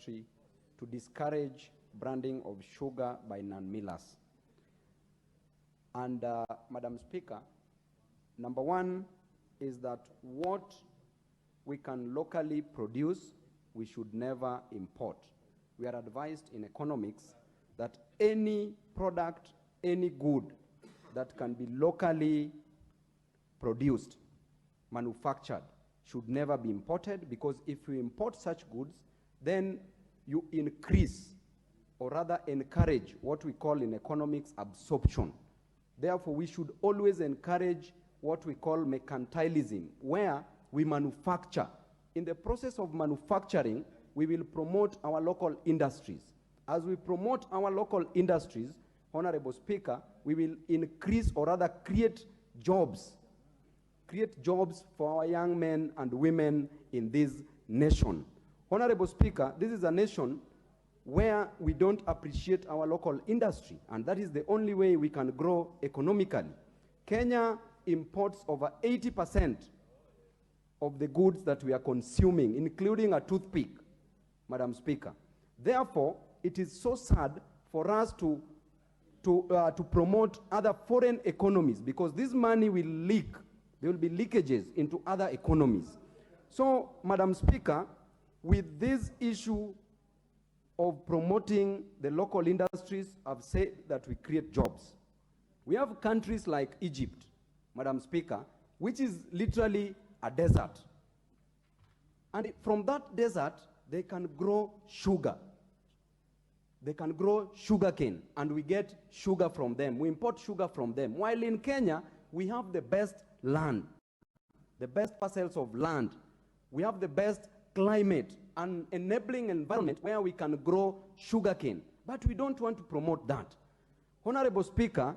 industry to discourage branding of sugar by non-millers. And Madam Speaker, number one is that what we can locally produce, we should never import. We are advised in economics that any product, any good that can be locally produced, manufactured, should never be imported, because if you import such goods, then you increase, or rather encourage, what we call in economics absorption. Therefore, we should always encourage what we call mercantilism, where we manufacture. In the process of manufacturing, we will promote our local industries. As we promote our local industries, Honorable Speaker, we will increase, or rather create jobs for our young men and women in this nation. Honorable Speaker, this is a nation where we don't appreciate our local industry, and that is the only way we can grow economically. Kenya imports over 80% of the goods that we are consuming, including a toothpick, Madam Speaker. Therefore, it is so sad for us to promote other foreign economies, because this money will leak. There will be leakages into other economies. So, Madam Speaker, with this issue of promoting the local industries, I've said that we create jobs. We have countries like Egypt, Madam Speaker, which is literally a desert. And from that desert, they can grow sugar. They can grow sugarcane, and we get sugar from them. We import sugar from them. While in Kenya, we have the best land, the best parcels of land. We have the best climate and enabling environment where we can grow sugarcane. But we don't want to promote that. Honorable Speaker,